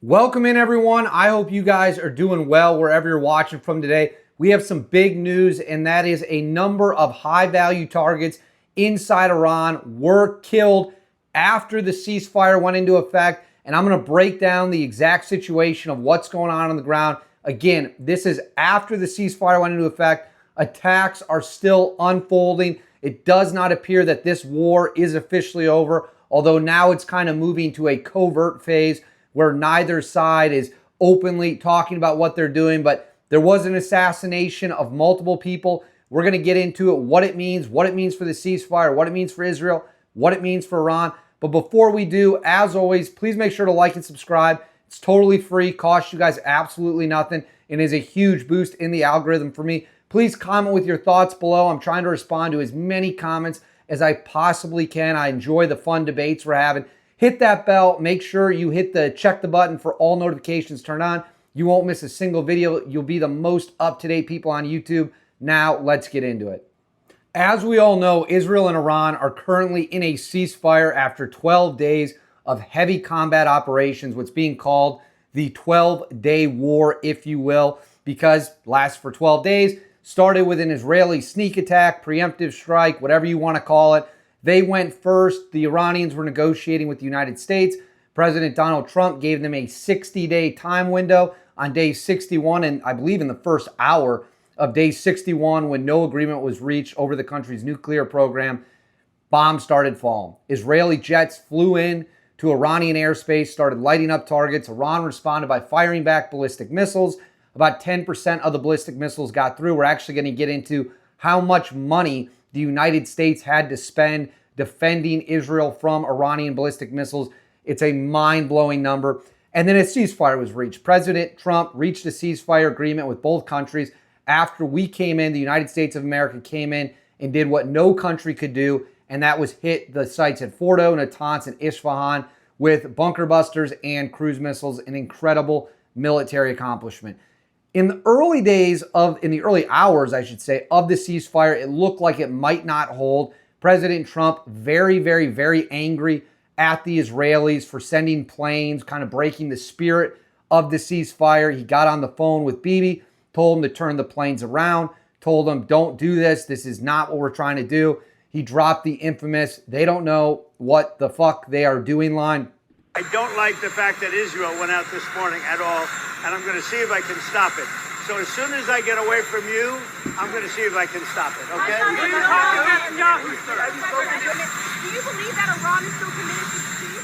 Welcome in, everyone. I hope you guys are doing well wherever you're watching from today. We have some big news, and that is a number of high-value targets inside Iran were killed after the ceasefire went into effect, and I'm going to break down the exact situation of what's going on the ground. Again, this is after the ceasefire went into effect. Attacks are still unfolding. It does not appear that this war is officially over, although now it's kind of moving to a covert phase where neither side is openly talking about what they're doing, but there was an assassination of multiple people. We're going to get into it, what it means for the ceasefire, what it means for Israel, what it means for Iran. But before we do, as always, please make sure to like and subscribe. It's totally free, costs you guys absolutely nothing, and is a huge boost in the algorithm for me. Please comment with your thoughts below. I'm trying to respond to as many comments as I possibly can. I enjoy the fun debates we're having. Hit that bell. Make sure you hit the check the button for all notifications turned on. You won't miss a single video. You'll be the most up-to-date people on YouTube. Now, let's get into it. As we all know, Israel and Iran are currently in a ceasefire after 12 days of heavy combat operations, what's being called the 12-day war, if you will, because it lasts for 12 days. Started with an Israeli sneak attack, preemptive strike, whatever you want to call it. They went first. The Iranians were negotiating with the United States. President Donald Trump gave them a 60-day time window on day 61, and I believe in the first hour of day 61, when no agreement was reached over the country's nuclear program, bombs started falling. Israeli jets flew in to Iranian airspace, started lighting up targets. Iran responded by firing back ballistic missiles. About 10% of the ballistic missiles got through. We're actually going to get into how much money the United States had to spend defending Israel from Iranian ballistic missiles. It's a mind-blowing number. And then a ceasefire was reached. President Trump reached a ceasefire agreement with both countries after we came in, the United States of America came in and did what no country could do, and that was hit the sites at Fordo, Natanz, and Isfahan with bunker busters and cruise missiles, an incredible military accomplishment. In the early hours, I should say, of the ceasefire, it looked like it might not hold. President Trump very, very, very angry at the Israelis for sending planes, kind of breaking the spirit of the ceasefire. He got on the phone with Bibi, told him to turn the planes around, told him, don't do this. This is not what we're trying to do. He dropped the infamous, they don't know what the fuck they are doing line. I don't like the fact that Israel went out this morning at all, and I'm going to see if I can stop it. So as soon as I get away from you, I'm going to see if I can stop it, okay? Do you believe that Iran is still committed to peace?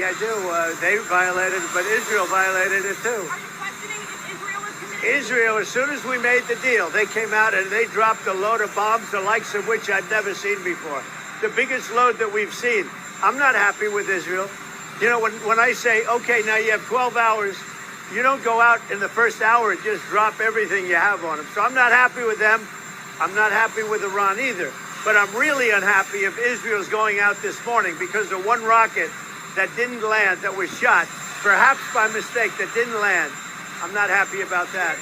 Yeah, I do. They violated it, but Israel violated it too. Are you questioning if Israel is committed? Israel, as soon as we made the deal, they came out and they dropped a load of bombs, the likes of which I've never seen before. The biggest load that we've seen. I'm not happy with Israel. You know, when I say, okay, now you have 12 hours, you don't go out in the first hour and just drop everything you have on them. So I'm not happy with them. I'm not happy with Iran either. But I'm really unhappy if Israel's going out this morning because of one rocket that didn't land, that was shot, perhaps by mistake, that didn't land. I'm not happy about that.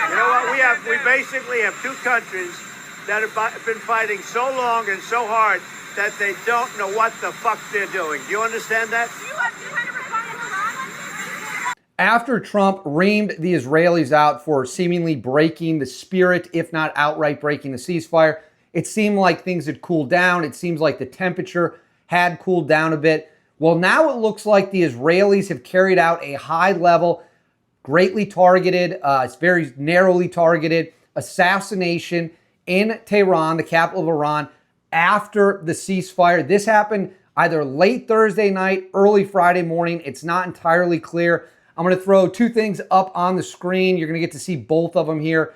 You know what? We basically have two countries that have been fighting so long and so hard that they don't know what the fuck they're doing. Do you understand that? After Trump reamed the Israelis out for seemingly breaking the spirit, if not outright breaking the ceasefire, it seemed like things had cooled down. It seems like the temperature had cooled down a bit. Well, now it looks like the Israelis have carried out a high-level, greatly targeted, it's very narrowly targeted assassination in Tehran, the capital of Iran, after the ceasefire. This happened either late Thursday night, early Friday morning. It's not entirely clear. I'm going to throw two things up on the screen. You're going to get to see both of them here,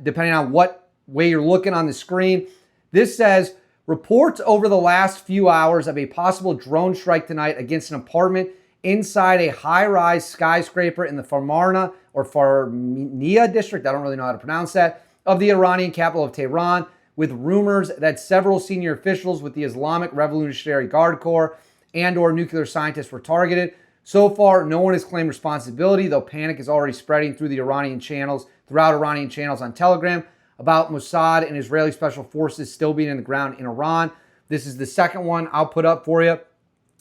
depending on what way you're looking on the screen. This says, reports over the last few hours of a possible drone strike tonight against an apartment inside a high-rise skyscraper in the Farmarna or Farmiya district, I don't really know how to pronounce that, of the Iranian capital of Tehran, with rumors that several senior officials with the Islamic Revolutionary Guard Corps and/or nuclear scientists were targeted. So far, no one has claimed responsibility, though panic is already spreading throughout Iranian channels on Telegram about Mossad and Israeli special forces still being in the ground in Iran. This is the second one I'll put up for you. It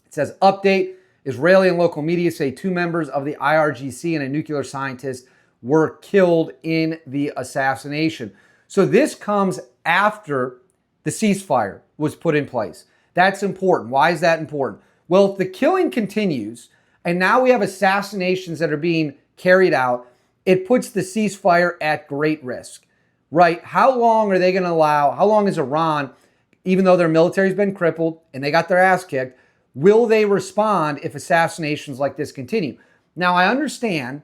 says, update, Israeli and local media say 2 members of the IRGC and a nuclear scientist were killed in the assassination. So this comes after the ceasefire was put in place. That's important. Why is that important? Well, if the killing continues and now we have assassinations that are being carried out, it puts the ceasefire at great risk, right? How long are they going to allow, how long is Iran, even though their military's been crippled and they got their ass kicked, will they respond if assassinations like this continue? Now, I understand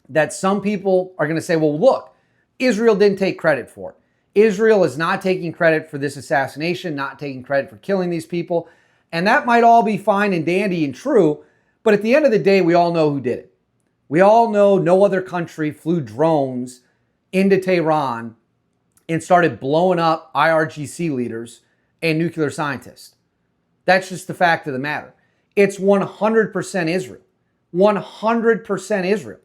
that some people are going to say, well, look, Israel didn't take credit for it. Israel is not taking credit for this assassination, not taking credit for killing these people. And that might all be fine and dandy and true, but at the end of the day, we all know who did it. We all know no other country flew drones into Tehran and started blowing up IRGC leaders and nuclear scientists. That's just the fact of the matter. It's 100% Israel. 100% Israel.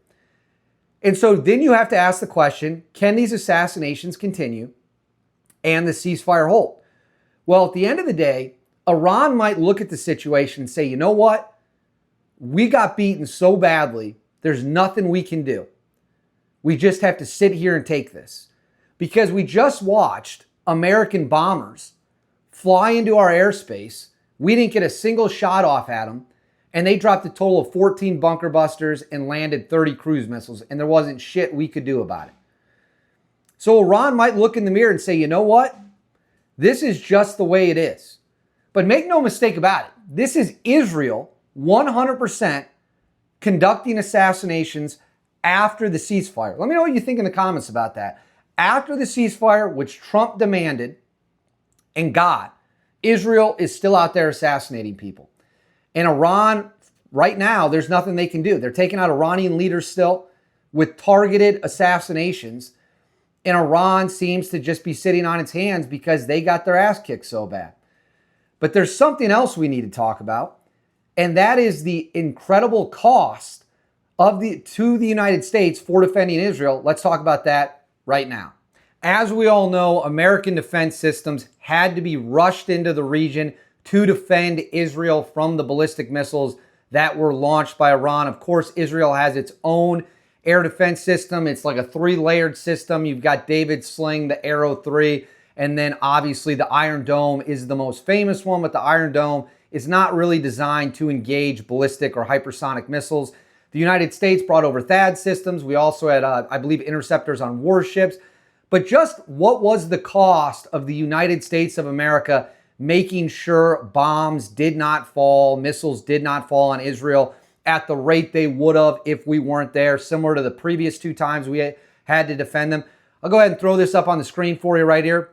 And so then you have to ask the question, can these assassinations continue and the ceasefire hold? Well, at the end of the day, Iran might look at the situation and say, you know what? We got beaten so badly, there's nothing we can do. We just have to sit here and take this. Because we just watched American bombers fly into our airspace. We didn't get a single shot off at them. And they dropped a total of 14 bunker busters and landed 30 cruise missiles. And there wasn't shit we could do about it. So Iran might look in the mirror and say, you know what? This is just the way it is. But make no mistake about it. This is Israel 100% conducting assassinations after the ceasefire. Let me know what you think in the comments about that. After the ceasefire, which Trump demanded and got, Israel is still out there assassinating people. And Iran, right now, there's nothing they can do. They're taking out Iranian leaders still with targeted assassinations. And Iran seems to just be sitting on its hands because they got their ass kicked so bad. But there's something else we need to talk about. And that is the incredible cost to the United States for defending Israel. Let's talk about that right now. As we all know, American defense systems had to be rushed into the region to defend Israel from the ballistic missiles that were launched by Iran. Of course, Israel has its own air defense system. It's like a 3-layered system. You've got David's Sling, the Arrow 3, and then obviously the Iron Dome is the most famous one, but the Iron Dome is not really designed to engage ballistic or hypersonic missiles. The United States brought over THAAD systems. We also had, I believe, interceptors on warships. But just what was the cost of the United States of America making sure bombs did not fall, missiles did not fall on Israel at the rate they would have if we weren't there, similar to the previous 2 times we had to defend them? I'll go ahead and throw this up on the screen for you right here.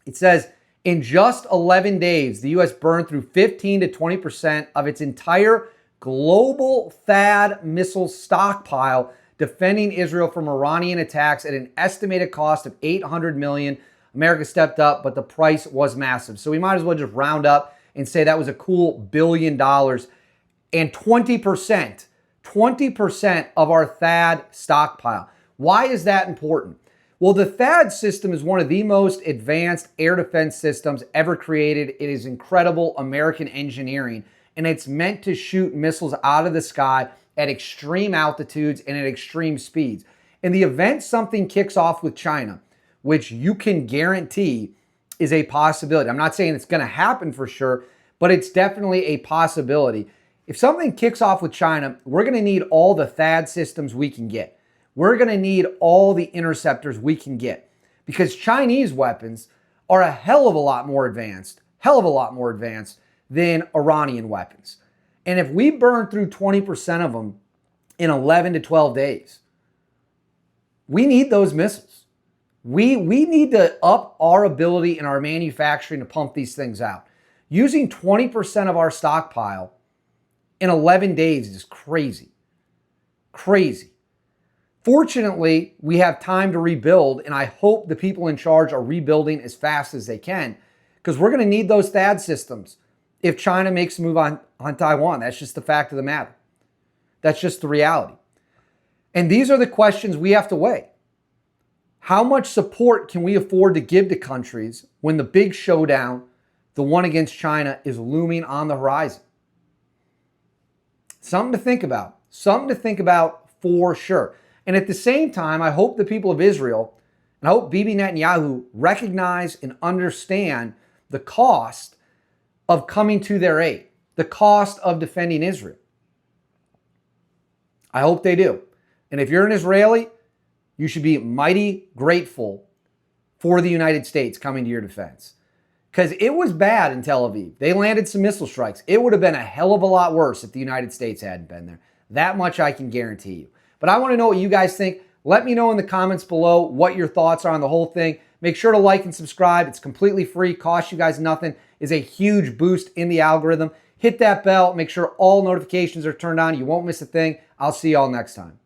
It says, in just 11 days, the U.S. burned through 15 to 20% of its entire global THAAD missile stockpile, defending Israel from Iranian attacks at an estimated cost of $800 million. America stepped up, but the price was massive. So we might as well just round up and say that was a cool $1 billion. And 20% of our THAAD stockpile. Why is that important? Well, the THAAD system is one of the most advanced air defense systems ever created. It is incredible American engineering, and it's meant to shoot missiles out of the sky at extreme altitudes and at extreme speeds. In the event something kicks off with China, which you can guarantee is a possibility. I'm not saying it's going to happen for sure, but it's definitely a possibility. If something kicks off with China, we're going to need all the THAAD systems we can get. We're going to need all the interceptors we can get, because Chinese weapons are a hell of a lot more advanced than Iranian weapons. And if we burn through 20% of them in 11 to 12 days, we need those missiles. We need to up our ability in our manufacturing to pump these things out. Using 20% of our stockpile in 11 days is crazy. Crazy. Fortunately, we have time to rebuild, and I hope the people in charge are rebuilding as fast as they can, because we're going to need those THAAD systems if China makes a move on Taiwan. That's just the fact of the matter. That's just the reality. And these are the questions we have to weigh. How much support can we afford to give to countries when the big showdown, the one against China, is looming on the horizon? Something to think about. Something to think about for sure. And at the same time, I hope the people of Israel, and I hope Bibi Netanyahu recognize and understand the cost of coming to their aid, the cost of defending Israel. I hope they do. And if you're an Israeli, you should be mighty grateful for the United States coming to your defense. Because it was bad in Tel Aviv. They landed some missile strikes. It would have been a hell of a lot worse if the United States hadn't been there. That much I can guarantee you. But I want to know what you guys think. Let me know in the comments below what your thoughts are on the whole thing. Make sure to like and subscribe. It's completely free, costs you guys nothing, is a huge boost in the algorithm. Hit that bell. Make sure all notifications are turned on. You won't miss a thing. I'll see y'all next time.